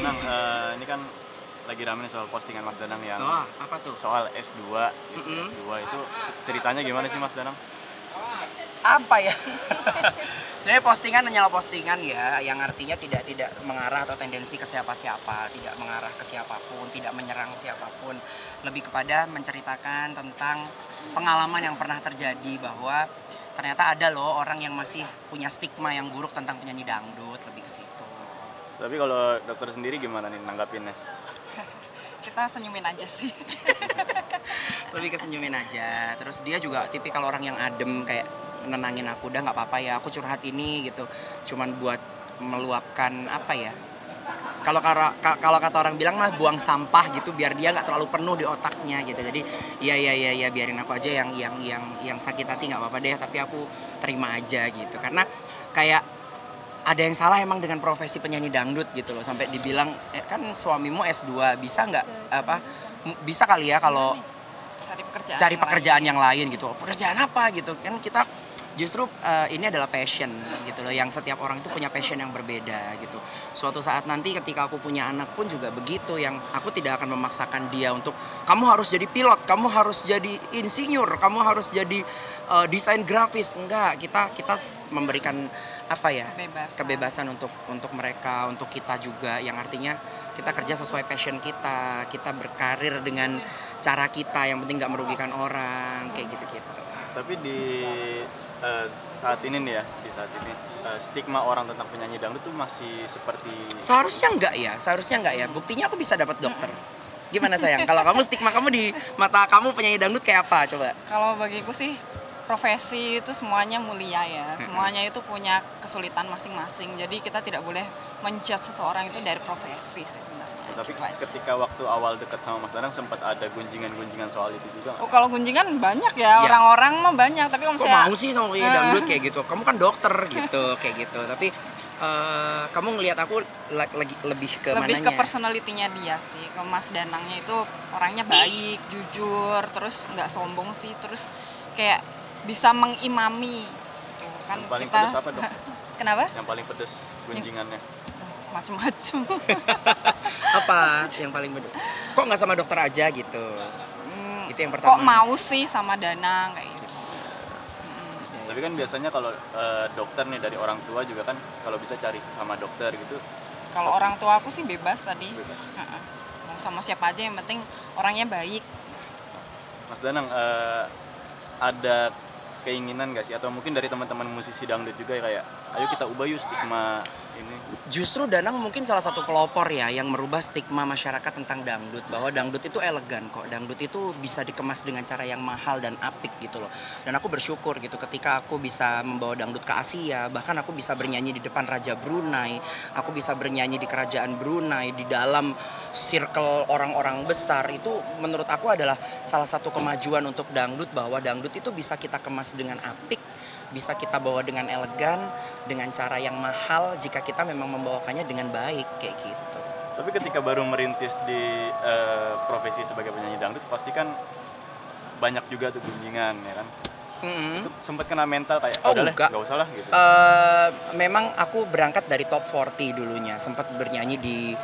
Danang, ini kan lagi rame nih soal postingan Mas Danang yang Apa tuh? soal S2, S2 itu ceritanya gimana sih Mas Danang? Apa ya? Sebenarnya postingan hanyalah postingan ya, yang artinya tidak mengarah atau tendensi ke siapa-siapa, tidak mengarah ke siapapun, tidak menyerang siapapun. Lebih kepada menceritakan tentang pengalaman yang pernah terjadi bahwa ternyata ada loh orang yang masih punya stigma yang buruk tentang penyanyi dangdut, lebih ke situ. Tapi kalau dokter sendiri gimana nih nanggapinnya? Kita senyumin aja sih. Lebih ke senyumin aja. Terus dia juga tipikal orang yang adem, kayak nenangin aku, udah nggak apa-apa ya, aku curhat ini gitu, cuman buat meluapkan apa ya, kalau kata orang bilang mah buang sampah gitu, biar dia nggak terlalu penuh di otaknya gitu. Jadi ya biarin aku aja yang sakit hati, nggak apa-apa deh, tapi aku terima aja gitu, karena kayak ada yang salah emang dengan profesi penyanyi dangdut gitu loh, sampai dibilang kan suamimu S2, bisa nggak bisa kali ya kalau cari pekerjaan yang lain gitu. Pekerjaan apa gitu kan, kita justru ini adalah passion gitu loh, yang setiap orang itu punya passion yang berbeda gitu. Suatu saat nanti ketika aku punya anak pun juga begitu, yang aku tidak akan memaksakan dia untuk kamu harus jadi pilot, kamu harus jadi insinyur, kamu harus jadi desain grafis. Enggak, kita memberikan apa ya, kebebasan untuk mereka, untuk kita juga, yang artinya kita kerja sesuai passion kita berkarir dengan cara kita, yang penting nggak merugikan orang, kayak gitu-gitu. Tapi di saat ini nih ya, stigma orang tentang penyanyi dangdut tuh masih seperti... Seharusnya enggak ya, buktinya aku bisa dapat dokter. Gimana sayang, kalau kamu stigma kamu di mata kamu penyanyi dangdut kayak apa coba? Kalau bagiku sih profesi itu semuanya mulia ya, semuanya itu punya kesulitan masing-masing, jadi kita tidak boleh menjudge seseorang itu dari profesi sebenarnya. Tapi gitu ketika waktu awal dekat sama Mas Danang sempat ada gunjingan soal itu juga nggak? Oh, kalau gunjingan banyak ya, orang-orang mah banyak, tapi kalau Kok misalnya mau sih sama penyanyi dangdut kayak gitu? Kamu kan dokter gitu, kayak gitu. Tapi kamu ngelihat aku lebih ke lebih mananya? ke personalitinya dia sih, ke Mas Danangnya itu orangnya baik, jujur, terus nggak sombong sih, terus kayak bisa mengimami tuh kan. Yang paling kita pedes apa dok? Kenapa? Yang paling pedes gunjingannya? Macem-macem. Apa yang paling pedes? Kok nggak sama dokter aja gitu? Itu yang pertama. Kok mau sih sama Danang kayak gitu. Tapi kan biasanya kalau dokter nih dari orang tua juga kan kalau bisa cari sesama dokter gitu. Kalau orang tua aku sih bebas tadi. Bebas. Mau sama siapa aja, yang penting orangnya baik. Mas Danang, ada keinginan nggak sih, atau mungkin dari teman-teman musisi dangdut juga ya, kayak ayo kita ubah yuk stigma ini? Justru Danang mungkin salah satu pelopor ya yang merubah stigma masyarakat tentang dangdut, bahwa dangdut itu elegan kok, dangdut itu bisa dikemas dengan cara yang mahal dan apik gitu loh. Dan aku bersyukur gitu ketika aku bisa membawa dangdut ke Asia, bahkan aku bisa bernyanyi di depan Raja Brunei, aku bisa bernyanyi di kerajaan Brunei, di dalam circle orang-orang besar. Itu menurut aku adalah salah satu kemajuan untuk dangdut, bahwa dangdut itu bisa kita kemas dengan apik, bisa kita bawa dengan elegan, dengan cara yang mahal jika kita memang membawakannya dengan baik, kayak gitu. Tapi ketika baru merintis di profesi sebagai penyanyi dangdut, pasti kan banyak juga tuh gunjingan ya kan? Itu sempat kena mental kayak udah lah, nggak usah lah gitu. Memang aku berangkat dari top 40 dulunya, sempat bernyanyi di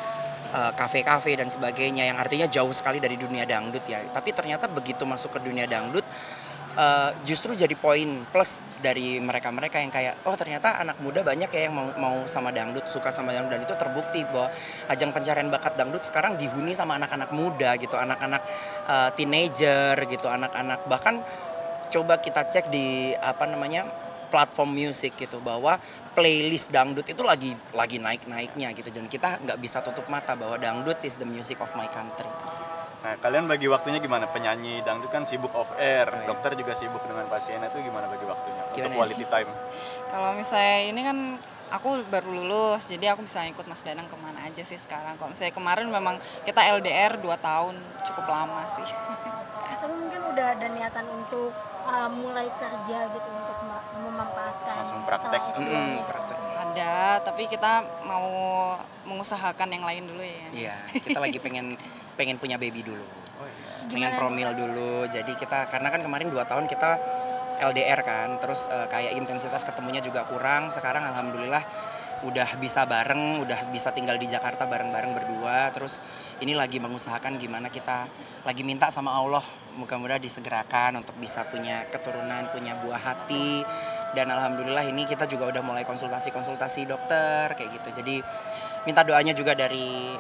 kafe-kafe dan sebagainya, yang artinya jauh sekali dari dunia dangdut ya. Tapi ternyata begitu masuk ke dunia dangdut, justru jadi poin plus dari mereka-mereka yang kayak, oh ternyata anak muda banyak ya yang mau sama dangdut, suka sama dangdut. Dan itu terbukti bahwa ajang pencarian bakat dangdut sekarang dihuni sama anak-anak muda gitu, anak-anak teenager gitu, anak-anak, bahkan coba kita cek di platform musik gitu, bahwa playlist dangdut itu lagi naik-naiknya gitu. Dan kita nggak bisa tutup mata bahwa dangdut is the music of my country. Nah, kalian bagi waktunya gimana? Penyanyi dangdut kan sibuk off air, dokter juga sibuk dengan pasiennya, itu gimana bagi waktunya untuk quality time? Kalau misalnya ini kan aku baru lulus, jadi aku bisa ikut Mas Danang kemana aja sih sekarang. Kalau misalnya kemarin memang kita LDR 2 tahun, cukup lama sih. Tapi mungkin udah ada niatan untuk mulai kerja gitu, untuk memanfaatkan langsung praktek. Ada, tapi kita mau mengusahakan yang lain dulu ya. Iya, kita lagi pengen punya baby dulu. Pengen Gimana? promil dulu. Jadi kita, karena kan kemarin 2 tahun kita LDR kan, terus kayak intensitas ketemunya juga kurang. Sekarang alhamdulillah udah bisa bareng, udah bisa tinggal di Jakarta bareng-bareng berdua. Terus ini lagi mengusahakan gimana kita lagi minta sama Allah, mudah-mudahan disegerakan untuk bisa punya keturunan, punya buah hati. Dan alhamdulillah ini kita juga udah mulai konsultasi dokter kayak gitu. Jadi minta doanya juga dari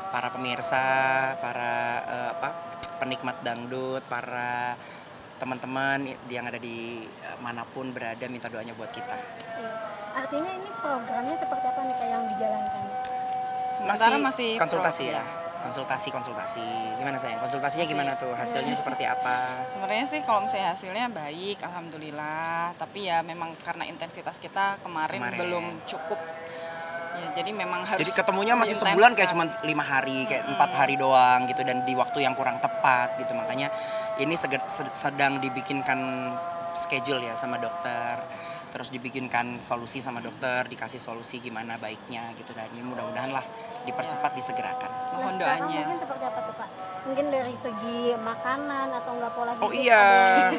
para pemirsa, para penikmat dangdut, para teman-teman yang ada di manapun berada, minta doanya buat kita. Artinya ini programnya seperti apa nih Kak yang dijalankan? Sementara masih konsultasi ya. Konsultasi. Gimana sayang? Konsultasinya gimana tuh? Hasilnya seperti apa? Sebenarnya sih kalau misalnya hasilnya baik, alhamdulillah. Tapi ya memang karena intensitas kita kemarin. Belum cukup. Ya, jadi memang harus. Jadi ketemunya masih sebulan kayak cuma 5 hari, kayak 4 hari doang gitu, dan di waktu yang kurang tepat gitu. Makanya ini sedang dibikinkan schedule ya sama dokter. Terus dibikinkan solusi sama dokter, dikasih solusi gimana baiknya gitu. Dan ini mudah-mudahan lah dipercepat, disegerakan. Mohon doanya. Mungkin seperti apa tuh Kak? Mungkin dari segi makanan atau enggak pola hidup? Oh iya,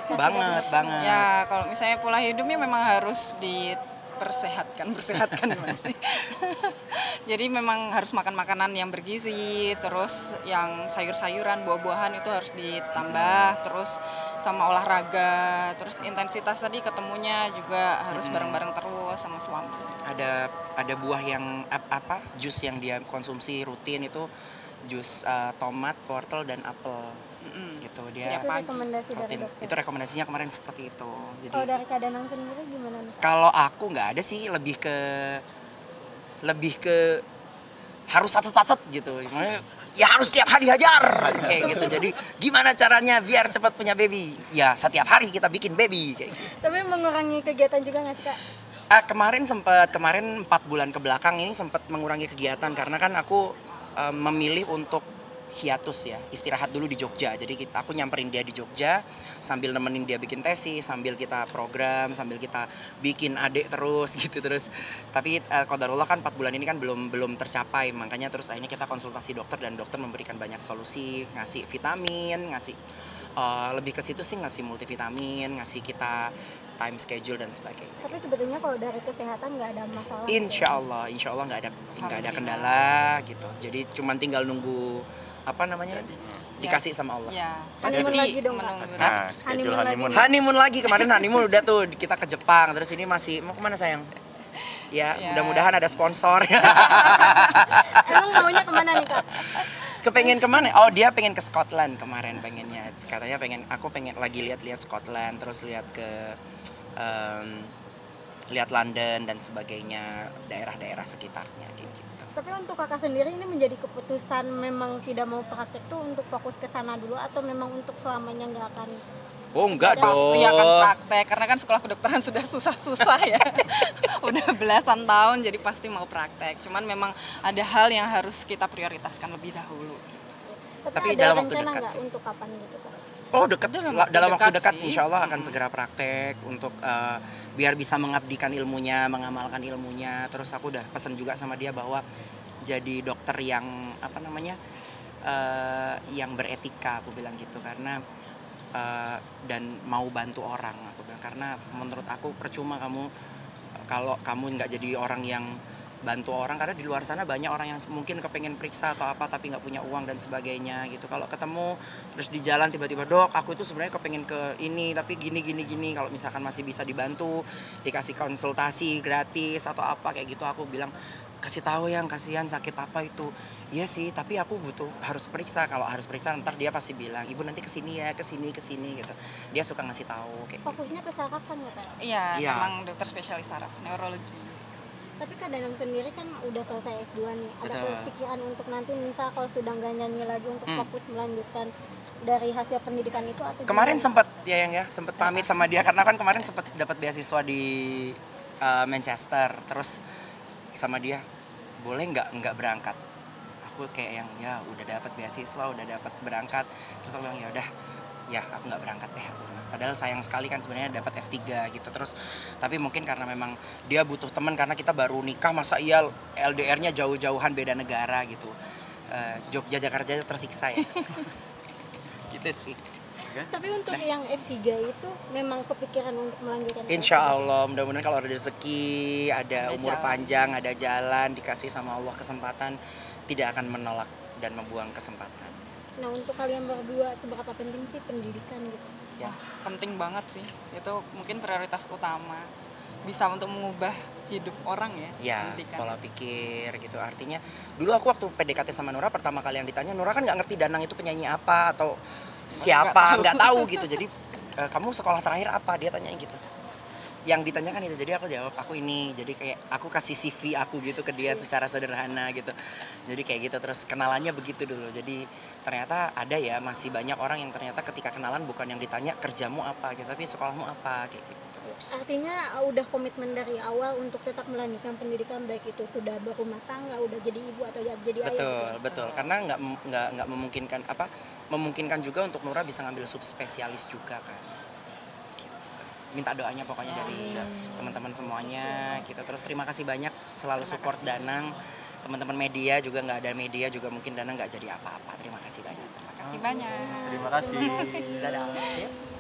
banget. Ya kalau misalnya pola hidupnya memang harus dipersehatkan gimana sih? Jadi memang harus makan makanan yang bergizi, terus yang sayur-sayuran, buah-buahan itu harus ditambah, terus sama olahraga, terus intensitas tadi ketemunya juga harus bareng-bareng terus sama suami. Ada buah yang jus yang dia konsumsi rutin itu jus tomat, wortel dan apel. Gitu dia rekomendasi rutin. Itu rekomendasinya kemarin seperti itu. Jadi kalau dari Kak Danang sendiri gimana nih? Kalau aku nggak ada sih, lebih ke harus saset gitu. Ya harus setiap hari hajar kayak gitu. Jadi gimana caranya biar cepat punya baby? Ya setiap hari kita bikin baby kayak gitu. Tapi mengurangi kegiatan juga nggak sih Kak? Kemarin 4 bulan ke belakang ini sempat mengurangi kegiatan karena kan aku memilih untuk hiatus ya, istirahat dulu di Jogja. Jadi aku nyamperin dia di Jogja sambil nemenin dia bikin tesis, sambil kita program, sambil kita bikin adik terus gitu terus. Tapi qadarullah kan 4 bulan ini kan belum tercapai, makanya terus akhirnya kita konsultasi dokter dan dokter memberikan banyak solusi, ngasih vitamin, ngasih lebih ke situ sih, ngasih multivitamin, ngasih kita time schedule dan sebagainya. Tapi sebetulnya kalau dari kesehatan nggak ada masalah. Insya Allah nggak ada kendala gitu. Jadi cuman tinggal nunggu dikasih sama Allah. Ya, honeymoon lagi dong Kak. Nah, schedule Honeymoon lagi, kemarin honeymoon udah tuh kita ke Jepang, terus ini masih mau kemana sayang? Ya, mudah-mudahan ada sponsor. Emang maunya kemana nih Kak? Kepengen kemana? Oh dia pengen ke Scotland kemarin pengennya. Katanya aku pengen lagi lihat Scotland, terus lihat London dan sebagainya, daerah-daerah sekitarnya gitu. Tapi untuk Kakak sendiri ini menjadi keputusan memang tidak mau praktek tuh untuk fokus ke sana dulu atau memang untuk selamanya nggak akan? Oh enggak dong. Pasti akan praktek karena kan sekolah kedokteran sudah susah-susah ya. Udah belasan tahun jadi pasti mau praktek. Cuman memang ada hal yang harus kita prioritaskan lebih dahulu gitu. Tapi dalam waktu dekat sih. Untuk kapan gitu Kak? Oh dekat, dalam waktu dekat sih. insya Allah akan segera praktek untuk biar bisa mengabdikan ilmunya, mengamalkan ilmunya. Terus aku udah pesan juga sama dia bahwa jadi dokter yang yang beretika, aku bilang gitu, karena dan mau bantu orang, aku bilang, karena menurut aku percuma kalau kamu nggak jadi orang yang bantu orang, karena di luar sana banyak orang yang mungkin kepengen periksa atau apa tapi nggak punya uang dan sebagainya gitu. Kalau ketemu terus di jalan tiba-tiba, dok aku itu sebenarnya kepengen ke ini tapi gini, kalau misalkan masih bisa dibantu, dikasih konsultasi gratis atau apa kayak gitu, aku bilang kasih tahu yang kasihan sakit apa itu. Iya sih, tapi aku harus periksa. Kalau harus periksa ntar dia pasti bilang, ibu nanti kesini ya, kesini gitu. Dia suka ngasih tahu kayak fokusnya ke saraf kan ya Kak? Iya, memang dokter spesialis saraf, neurologi. Tapi Kak Danang sendiri kan udah selesai S2 nih. Ada kepikiran untuk nanti misal kalau sudah nggak nyanyi lagi untuk fokus melanjutkan dari hasil pendidikan itu atau kemarin sempat sempat pamit sama dia karena kan kemarin sempat dapat beasiswa di Manchester, terus sama dia boleh nggak berangkat. Aku kayak yang ya udah dapat beasiswa, udah dapat berangkat, terus aku bilang ya udah ya aku nggak berangkat deh. Padahal sayang sekali kan sebenarnya dapat S3 gitu. Terus tapi mungkin karena memang dia butuh teman karena kita baru nikah, masa iya LDR-nya jauh-jauhan beda negara gitu. Jogja Jakarta tersiksa ya. Gitu sih. Tapi untuk yang F3 itu memang kepikiran untuk melanjutkan? Insya Allah, mudah-mudahan kalau ada rezeki, ada umur jalan panjang, ada jalan, dikasih sama Allah kesempatan, tidak akan menolak dan membuang kesempatan. Nah, untuk kalian berdua seberapa penting sih pendidikan gitu? Ya. penting banget sih, itu mungkin prioritas utama, bisa untuk mengubah hidup orang ya, Ya, pendidikan. pola pikir gitu. Artinya dulu aku waktu PDKT sama Nura pertama kali yang ditanya, Nura kan nggak ngerti Danang itu penyanyi apa atau siapa, nggak tahu gitu. Jadi kamu sekolah terakhir apa? Dia tanyain gitu. Yang ditanyakan itu, jadi aku jawab aku ini. Jadi kayak aku kasih CV aku gitu ke dia secara sederhana gitu. Jadi kayak gitu, terus kenalannya begitu dulu. Jadi ternyata ada ya, masih banyak orang yang ternyata ketika kenalan bukan yang ditanya kerjamu apa gitu, tapi sekolahmu apa kayak gitu. Artinya udah komitmen dari awal untuk tetap melanjutkan pendidikan, baik itu sudah berumah tangga, udah jadi ibu atau jadi ayah. Betul, betul. Karena nggak memungkinkan memungkinkan juga untuk Nura bisa ngambil subspesialis juga kan. Gitu. Minta doanya pokoknya dari teman-teman semuanya gitu. Terus terima kasih banyak selalu support Danang. Teman-teman media juga, nggak ada media juga mungkin Danang nggak jadi apa-apa. Terima kasih banyak. Terima kasih banyak. Terima kasih. Dadah. Yuk.